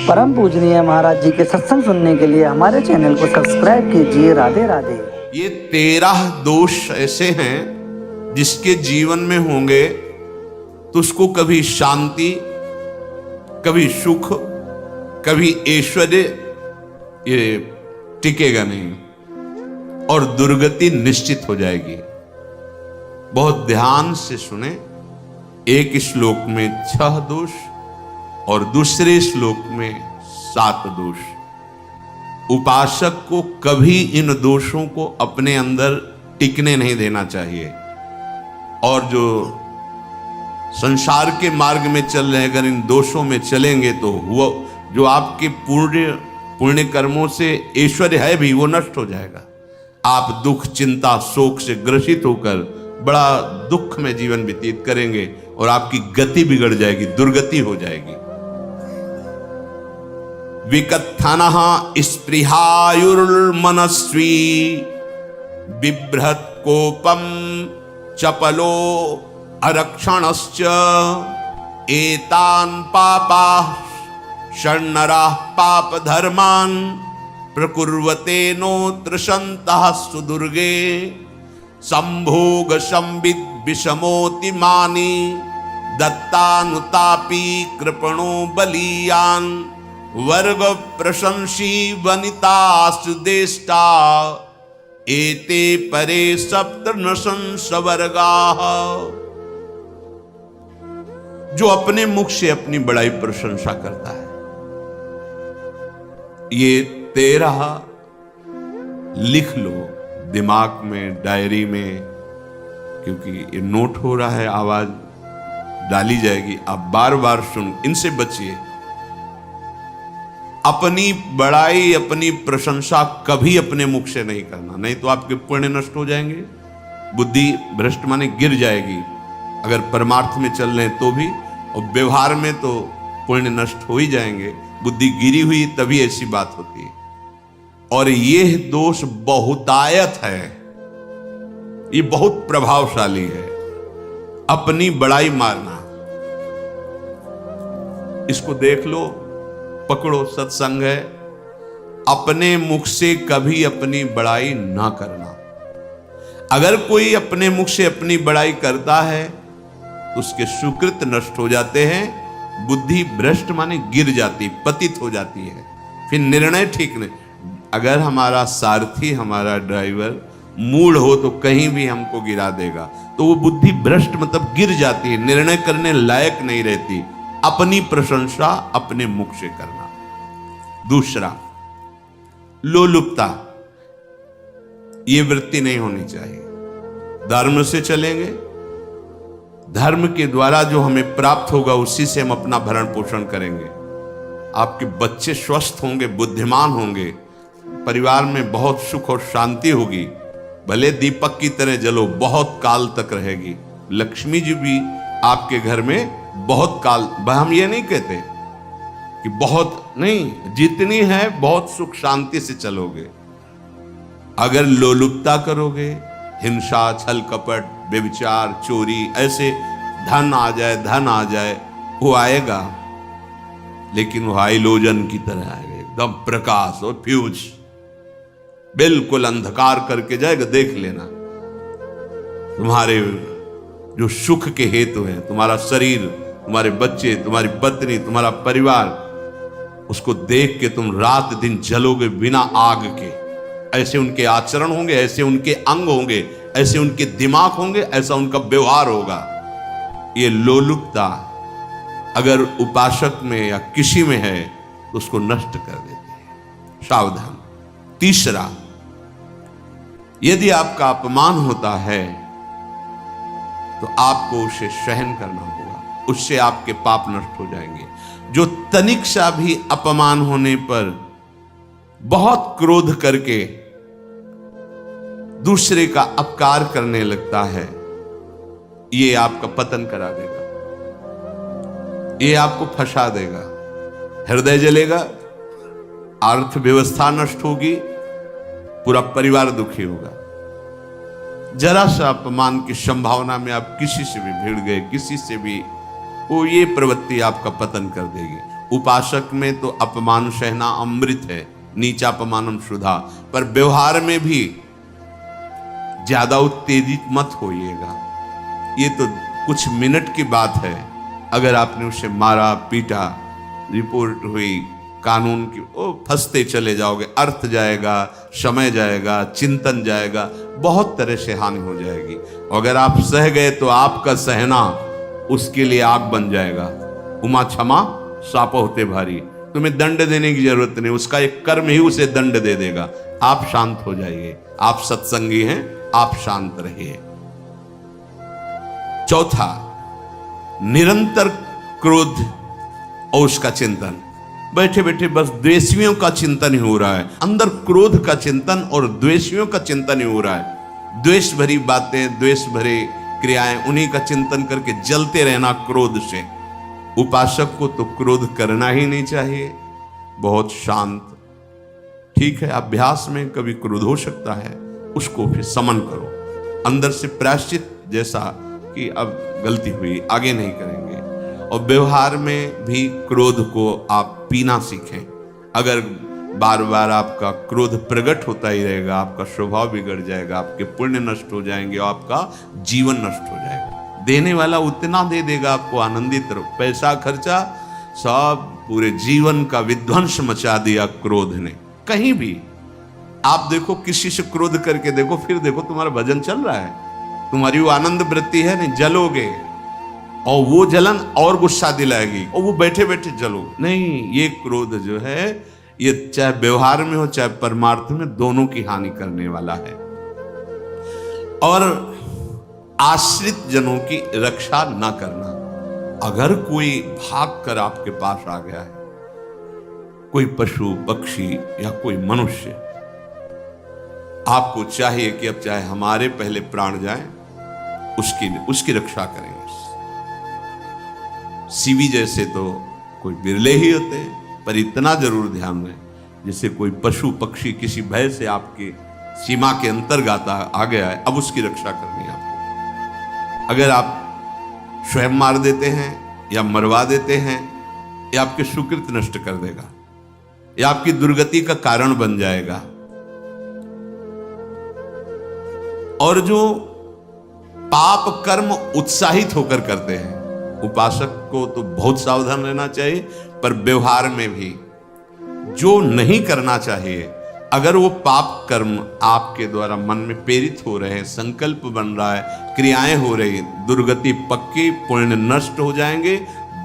परम पूजनीय महाराज जी के सत्संग सुनने के लिए हमारे चैनल को सब्सक्राइब कीजिए। राधे राधे। ये 13 दोष ऐसे हैं जिसके जीवन में होंगे तो उसको कभी शांति, कभी सुख, कभी ऐश्वर्य ये टिकेगा नहीं और दुर्गति निश्चित हो जाएगी। बहुत ध्यान से सुने। एक श्लोक में 6 दोष और दूसरे श्लोक में 7 दोष। उपासक को कभी इन दोषों को अपने अंदर टिकने नहीं देना चाहिए। और जो संसार के मार्ग में चल रहे हैं, अगर इन दोषों में चलेंगे तो वो जो आपके पुण्य कर्मों से ऐश्वर्य है भी वो नष्ट हो जाएगा। आप दुख, चिंता, शोक से ग्रसित होकर बड़ा दुख में जीवन व्यतीत करेंगे और आपकी गति बिगड़ जाएगी, दुर्गति हो जाएगी। विकत्थनः स्पृहायुर्मनस्वी बिभ्रत कोपम चपलो अरक्षणश्च एतान् पापाः षण्णराः पाप धर्मान् प्रकुर्वते नोत्र सन्तः सुदुर्गे संभोग संविद विषमोति मानी दत्तानुतापी कृपणो बलीयान् वर्ग प्रशंसी वनितास्तु देष्टा एते परे सप्तनशंस वर्गाः। जो अपने मुख से अपनी बड़ाई प्रशंसा करता है, ये 13 लिख लो दिमाग में, डायरी में, क्योंकि ये नोट हो रहा है, आवाज डाली जाएगी। आप बार बार सुन, इनसे बचिए। अपनी बड़ाई, अपनी प्रशंसा कभी अपने मुख से नहीं करना, नहीं तो आपके पुण्य नष्ट हो जाएंगे, बुद्धि भ्रष्ट माने गिर जाएगी। अगर परमार्थ में चल रहे हैं तो भी, और व्यवहार में तो पुण्य नष्ट हो ही जाएंगे। बुद्धि गिरी हुई तभी ऐसी बात होती है। और यह दोष बहुतायत है, ये बहुत प्रभावशाली है। अपनी बड़ाई मारना, इसको देख लो, पकड़ो, सत्संग है। अपने मुख से कभी अपनी बड़ाई ना करना। अगर कोई अपने मुख से अपनी बड़ाई करता है तो उसके सुकृत नष्ट हो जाते हैं, बुद्धि भ्रष्ट माने गिर जाती, पतित हो जाती है, फिर निर्णय ठीक नहीं। अगर हमारा सारथी, हमारा ड्राइवर मूढ़ हो तो कहीं भी हमको गिरा देगा, तो वो बुद्धि भ्रष्ट मतलब गिर जाती है, निर्णय करने लायक नहीं रहती। अपनी प्रशंसा अपने मुख से करना। दूसरा, लोलुपता, ये वृत्ति नहीं होनी चाहिए। धर्म से चलेंगे, धर्म के द्वारा जो हमें प्राप्त होगा उसी से हम अपना भरण पोषण करेंगे। आपके बच्चे स्वस्थ होंगे, बुद्धिमान होंगे, परिवार में बहुत सुख और शांति होगी। भले दीपक की तरह जलो, बहुत काल तक रहेगी। लक्ष्मी जी भी आपके घर में बहुत काल, हम ये नहीं कहते कि बहुत नहीं, जितनी है बहुत सुख शांति से चलोगे। अगर लोलुपता करोगे, हिंसा, छल कपट, व्यभिचार, चोरी, ऐसे धन आ जाए, वो आएगा, लेकिन वो हाइलोजन की तरह आएगा, एकदम प्रकाश और फ्यूज, बिल्कुल अंधकार करके जाएगा। देख लेना, तुम्हारे जो सुख के हेतु हैं, तुम्हारा शरीर, तुम्हारे बच्चे, तुम्हारी पत्नी, तुम्हारा परिवार, उसको देख के तुम रात दिन जलोगे बिना आग के। ऐसे उनके आचरण होंगे, ऐसे उनके अंग होंगे, ऐसे उनके दिमाग होंगे, ऐसा उनका व्यवहार होगा। ये लोलुपता अगर उपासक में या किसी में है तो उसको नष्ट कर देती है। सावधान। तीसरा, यदि आपका अपमान होता है तो आपको उसे सहन करना होगा, उससे आपके पाप नष्ट हो जाएंगे। जो तनिक सा भी अपमान होने पर बहुत क्रोध करके दूसरे का अपकार करने लगता है, ये आपका पतन करा देगा, ये आपको फंसा देगा, हृदय जलेगा, अर्थव्यवस्था नष्ट होगी, पूरा परिवार दुखी होगा। जरा सा अपमान की संभावना में आप किसी से भी भिड़ गए, किसी से भी, वो ये प्रवृत्ति आपका पतन कर देगी। उपासक में तो अपमान सहना अमृत है, नीचापमानम शुधा, पर व्यवहार में भी ज्यादा उत्तेजित मत होइएगा। ये तो कुछ मिनट की बात है, अगर आपने उसे मारा पीटा, रिपोर्ट हुई कानून की, ओ फंसते चले जाओगे, अर्थ जाएगा, समय जाएगा, चिंतन जाएगा, बहुत तरह से हानि हो जाएगी। अगर आप सह गए तो आपका सहना उसके लिए आग बन जाएगा। उमा क्षमा साप होते भारी, तुम्हें दंड देने की जरूरत नहीं, उसका एक कर्म ही उसे दंड दे देगा। आप शांत हो जाइए, आप सत्संगी हैं, आप शांत रहिए। चौथा, निरंतर क्रोध और उसका चिंतन। बैठे बैठे बस द्वेषियों का चिंतन ही हो रहा है, अंदर क्रोध का चिंतन और द्वेषियों का चिंतन ही हो रहा है। द्वेष भरी बातें, द्वेष भरे क्रियाएं, उन्हीं का चिंतन करके जलते रहना क्रोध से। उपासक को तो क्रोध करना ही नहीं चाहिए, बहुत शांत। ठीक है, अभ्यास में कभी क्रोध हो सकता है, उसको फिर समन करो, अंदर से प्रायश्चित, जैसा कि अब गलती हुई, आगे नहीं करेंगे। और व्यवहार में भी क्रोध को आप पीना सीखें। अगर बार बार आपका क्रोध प्रकट होता ही रहेगा, आपका स्वभाव बिगड़ जाएगा, आपके पुण्य नष्ट हो जाएंगे और आपका जीवन नष्ट हो जाएगा। देने वाला उतना दे देगा, आपको आनंदित रहो, पैसा खर्चा सब पूरे जीवन का विध्वंस मचा दिया क्रोध ने। कहीं भी आप देखो, किसी से क्रोध करके देखो, फिर देखो तुम्हारा भजन चल रहा है, तुम्हारी वो आनंद वृत्ति है नहीं, जलोगे और वो जलन और गुस्सा दिलाएगी और वो बैठे बैठे जलो नहीं। ये क्रोध जो है, ये चाहे व्यवहार में हो चाहे परमार्थ में, दोनों की हानि करने वाला है। और आश्रित जनों की रक्षा न करना। अगर कोई भाग कर आपके पास आ गया है, कोई पशु पक्षी या कोई मनुष्य, आपको चाहिए कि अब चाहे हमारे पहले प्राण जाएं, उसकी रक्षा करेंगे। सीवी जैसे तो कोई बिरले ही होते हैं, पर इतना जरूर ध्यान रहे, जैसे कोई पशु पक्षी किसी भय से आपके सीमा के अंतर्गत आ गया है, अब उसकी रक्षा करनी है आपको। अगर आप स्वयं मार देते हैं या मरवा देते हैं, या आपके सुकृत नष्ट कर देगा, या आपकी दुर्गति का कारण बन जाएगा। और जो पाप कर्म उत्साहित होकर करते हैं, उपासक को तो बहुत सावधान रहना चाहिए, पर व्यवहार में भी जो नहीं करना चाहिए, अगर वो पाप कर्म आपके द्वारा मन में प्रेरित हो रहे हैं, संकल्प बन रहा है, क्रियाएं हो रही हैं, दुर्गति पक्की, पुण्य नष्ट हो जाएंगे,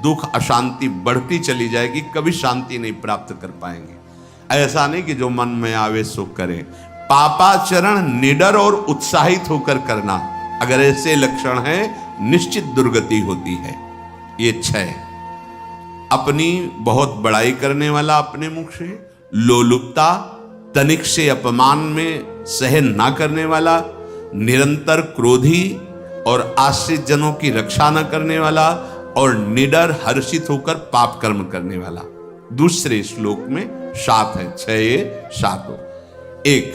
दुख अशांति बढ़ती चली जाएगी, कभी शांति नहीं प्राप्त कर पाएंगे। ऐसा नहीं कि जो मन में आवे सो करे। पापाचरण निडर और उत्साहित होकर करना, अगर ऐसे लक्षण है, निश्चित दुर्गति होती है। ये 6, अपनी बहुत बड़ाई करने वाला अपने मुख से, लोलुपता, तनिक से अपमान में सहन ना करने वाला, निरंतर क्रोधी और आश्रित जनों की रक्षा न करने वाला, और निडर हर्षित होकर पाप कर्म करने वाला। दूसरे श्लोक में 7 है, 6 ये 7 हो। 1,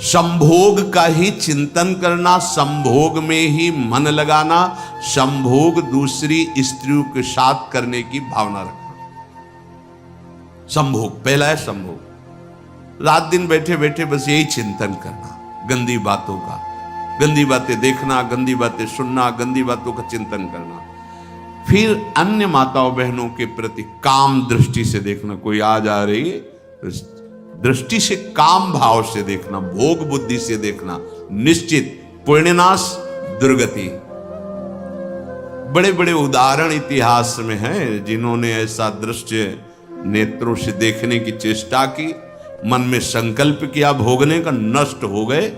संभोग का ही चिंतन करना, संभोग में ही मन लगाना, संभोग दूसरी स्त्रियों के साथ करने की भावना रखना। संभोग पहला है, संभोग। रात दिन बैठे बैठे बस यही चिंतन करना, गंदी बातों का, गंदी बातें देखना, गंदी बातें सुनना, गंदी बातों का चिंतन करना। फिर अन्य माताओं बहनों के प्रति काम दृष्टि से देखना, कोई आ जा रही है दृष्टि से, काम भाव से देखना, भोग बुद्धि से देखना, निश्चित पुण्यनाश दुर्गति। बड़े बड़े उदाहरण इतिहास में हैं जिन्होंने ऐसा दृश्य नेत्रों से देखने की चेष्टा की, मन में संकल्प किया भोगने का, नष्ट हो गए,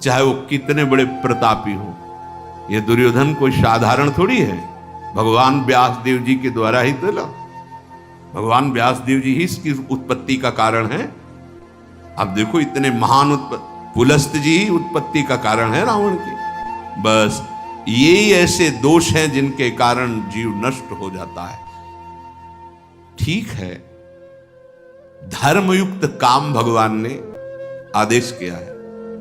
चाहे वो कितने बड़े प्रतापी हो। ये दुर्योधन कोई साधारण थोड़ी है, भगवान व्यासदेव जी के द्वारा ही तो ला, भगवान व्यासदेव जी ही इसकी उत्पत्ति का कारण है। अब देखो, इतने महान पुलस्त जी ही उत्पत्ति का कारण है रावण की। बस यही ऐसे दोष हैं जिनके कारण जीव नष्ट हो जाता है। ठीक है, धर्मयुक्त काम भगवान ने आदेश किया है,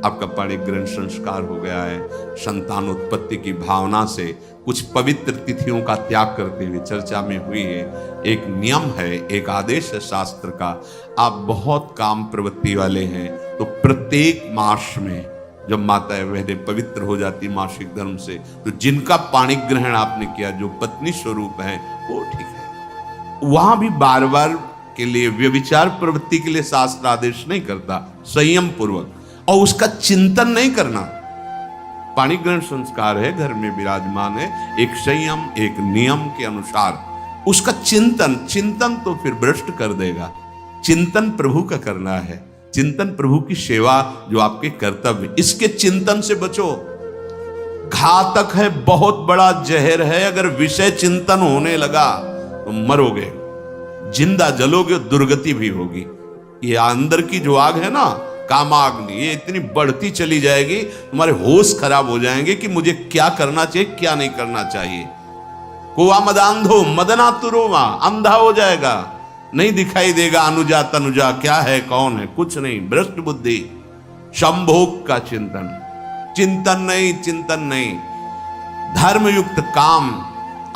आपका पाणिक ग्रहण संस्कार हो गया है, संतानोत्पत्ति की भावना से कुछ पवित्र तिथियों का त्याग करते हुए चर्चा में हुई है। एक नियम है, एक आदेश है शास्त्र का। आप बहुत काम प्रवृत्ति वाले हैं तो प्रत्येक मास में जब माता बहनें पवित्र हो जाती मासिक धर्म से, तो जिनका पाणिक ग्रहण आपने किया, जो पत्नी स्वरूप है, वो ठीक है। वहां भी बार बार के लिए व्यभिचार प्रवृत्ति के लिए शास्त्र आदेश नहीं करता, संयम पूर्वक, और उसका चिंतन नहीं करना। पाणिक ग्रहण संस्कार है, घर में विराजमान है, एक संयम एक नियम के अनुसार उसका चिंतन तो फिर भ्रष्ट कर देगा। चिंतन प्रभु का करना है, चिंतन प्रभु की सेवा जो आपके कर्तव्य, इसके चिंतन से बचो। घातक है, बहुत बड़ा जहर है। अगर विषय चिंतन होने लगा तो मरोगे, जिंदा जलोगे, दुर्गति भी होगी। ये अंदर की जो आग है ना, कामाग्नि, ये इतनी बढ़ती चली जाएगी, तुम्हारे होश खराब हो जाएंगे कि मुझे क्या करना चाहिए, क्या नहीं करना चाहिए। कुआ मदांधो मदनातुरोमा, अंधा हो जाएगा, नहीं दिखाई देगा अनुजा तनुजा क्या है कौन है, कुछ नहीं, भ्रष्ट बुद्धि। संभोग का चिंतन नहीं। धर्मयुक्त काम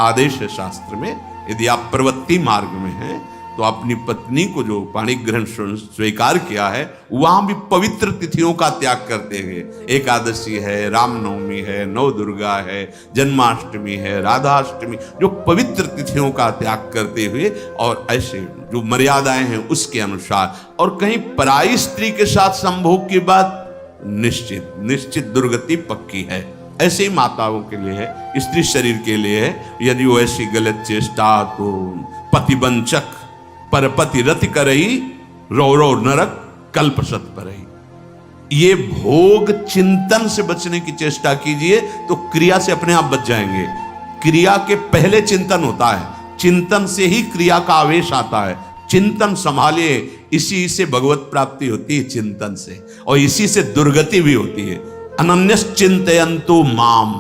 आदेश है शास्त्र में। यदि आप प्रवृत्ति मार्ग में हैं तो अपनी पत्नी को जो पाणिक ग्रहण स्वीकार किया है, वहां भी पवित्र तिथियों का त्याग करते हुए, एकादशी है, रामनवमी है, नव दुर्गा है, जन्माष्टमी है, राधाष्टमी, जो पवित्र तिथियों का त्याग करते हुए और ऐसे जो मर्यादाएं हैं उसके अनुसार, और कहीं पराई स्त्री के साथ संभोग की बात निश्चित दुर्गति पक्की है। ऐसे ही माताओं के लिए है, स्त्री शरीर के लिए है। यदि वो ऐसी गलत चेष्टा तो पतिवंचक परपति रति करही, रो नरक कल्पसत परही। ये भोग चिंतन से बचने की चेष्टा कीजिए तो क्रिया से अपने आप बच जाएंगे। क्रिया के पहले चिंतन होता है, चिंतन से ही क्रिया का आवेश आता है। चिंतन संभालिए, इसी से भगवत प्राप्ति होती है, चिंतन से, और इसी से दुर्गति भी होती है। अनन्यश्चिन्तयन्तु माम,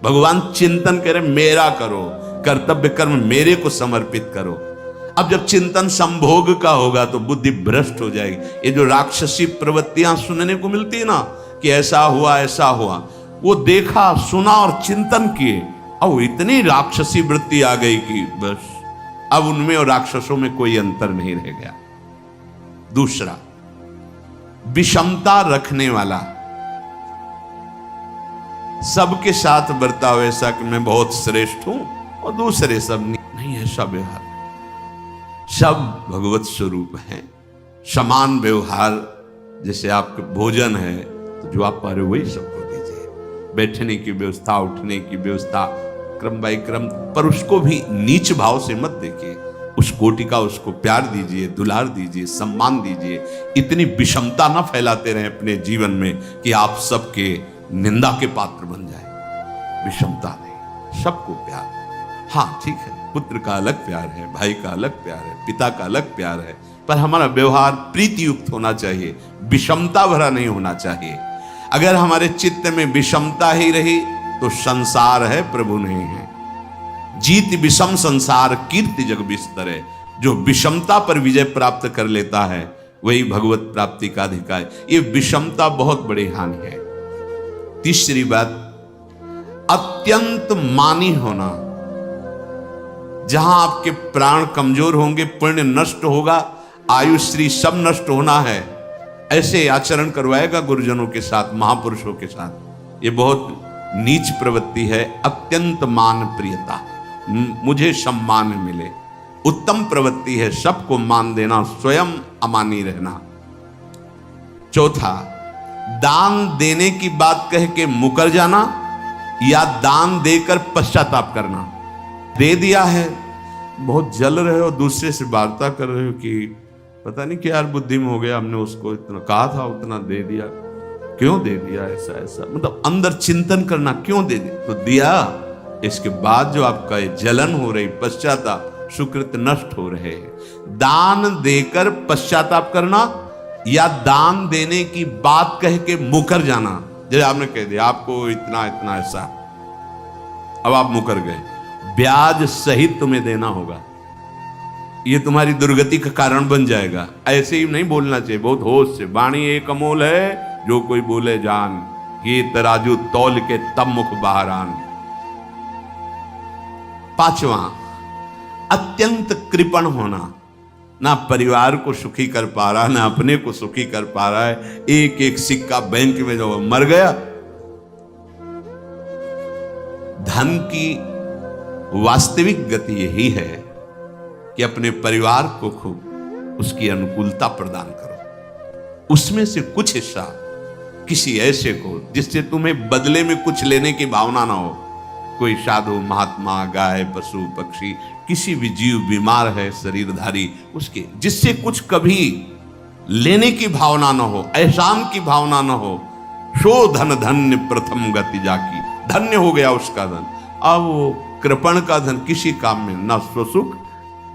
भगवान चिंतन करे मेरा करो, कर्तव्य कर्म मेरे को समर्पित करो। अब जब चिंतन संभोग का होगा तो बुद्धि भ्रष्ट हो जाएगी। ये जो राक्षसी प्रवृत्तियां सुनने को मिलती है ना, कि ऐसा हुआ, वो देखा सुना और चिंतन किए, अब इतनी राक्षसी वृत्ति आ गई कि बस अब उनमें और राक्षसों में कोई अंतर नहीं रह गया। दूसरा, विषमता रखने वाला, सबके साथ बर्ताव ऐसा कि मैं बहुत श्रेष्ठ हूं और दूसरे सब नहीं, ऐसा व्यवहार। सब भगवत स्वरूप हैं, समान व्यवहार। जैसे आपके भोजन है तो जो आप पा रहे हो वही सबको दीजिए, बैठने की व्यवस्था, उठने की व्यवस्था, क्रम बाई क्रम, पर उसको भी नीच भाव से मत देखिए। उस कोटि का उसको प्यार दीजिए, दुलार दीजिए, सम्मान दीजिए। इतनी विषमता न फैलाते रहें अपने जीवन में कि आप सबके निंदा के पात्र बन जाए। विषमता नहीं, सबको प्यार। हाँ ठीक है, पुत्र का अलग प्यार है, भाई का अलग प्यार है, पिता का अलग प्यार है, पर हमारा व्यवहार प्रीति युक्त होना चाहिए, विषमता भरा नहीं होना चाहिए। अगर हमारे चित्त में विषमता ही रही तो संसार है, प्रभु नहीं है। जीत विषम संसार कीर्ति जग बिस्तर है। जो विषमता पर विजय प्राप्त कर लेता है वही भगवत प्राप्ति का अधिकार। ये विषमता बहुत बड़ी हानि है। तीसरी बात, अत्यंत मानी होना। जहां आपके प्राण कमजोर होंगे, पुण्य नष्ट होगा, आयुश्री सब नष्ट होना है, ऐसे आचरण करवाएगा गुरुजनों के साथ, महापुरुषों के साथ। ये बहुत नीच प्रवृत्ति है। अत्यंत मान प्रियता, मुझे सम्मान मिले, उत्तम प्रवृत्ति है। सबको मान देना, स्वयं अमानी रहना। चौथा, दान देने की बात कह के मुकर जाना या दान देकर पश्चाताप करना। दे दिया है, बहुत जल रहे हो, दूसरे से वार्ता कर रहे हो कि पता नहीं क्या यार बुद्धि में हो गया, हमने उसको इतना कहा था, उतना दे दिया, क्यों दे दिया, ऐसा मतलब अंदर चिंतन करना, क्यों दे दिया तो दिया। इसके बाद जो आपका जलन हो रही, पश्चाताप, सुकृत नष्ट हो रहे हैं। दान देकर पश्चाताप करना या दान देने की बात कह के मुकर जाना। जैसे आपने कह दिया आपको इतना इतना ऐसा, अब आप मुकर गए, ब्याज सहित तुम्हें देना होगा, ये तुम्हारी दुर्गति का कारण बन जाएगा। ऐसे ही नहीं बोलना चाहिए, बहुत होश से। वाणी एक अमोल है, जो कोई बोले जान, ये तराजू तौल के तब मुख बाहर आन। पांचवा, अत्यंत कृपण होना, ना परिवार को सुखी कर पा रहा, ना अपने को सुखी कर पा रहा है। एक एक सिक्का बैंक में जो मर गया। धन की वास्तविक गति यही है कि अपने परिवार को खूब उसकी अनुकूलता प्रदान करो, उसमें से कुछ हिस्सा किसी ऐसे को जिससे तुम्हें बदले में कुछ लेने की भावना ना हो। कोई साधु महात्मा, गाय, पशु, पक्षी, किसी भी जीव बीमार है शरीरधारी, उसके जिससे कुछ कभी लेने की भावना ना हो, एहसान की भावना ना हो। सो धन धन्य प्रथम गति जाकी, धन्य हो गया उसका धन। अब वो कृपण का धन किसी काम में ना स्वसुख,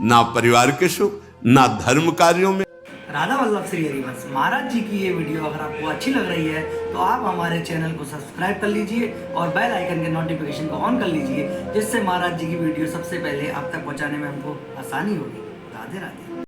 ना परिवार के सुख, ना धर्म कार्यों में। राधा वल्लभ श्री हरिवंश महाराज जी की ये वीडियो अगर आपको अच्छी लग रही है तो आप हमारे चैनल को सब्सक्राइब कर लीजिए और बेल आइकन के नोटिफिकेशन को ऑन कर लीजिए, जिससे महाराज जी की वीडियो सबसे पहले आप तक पहुंचाने में हमको आसानी होगी। राधे राधे।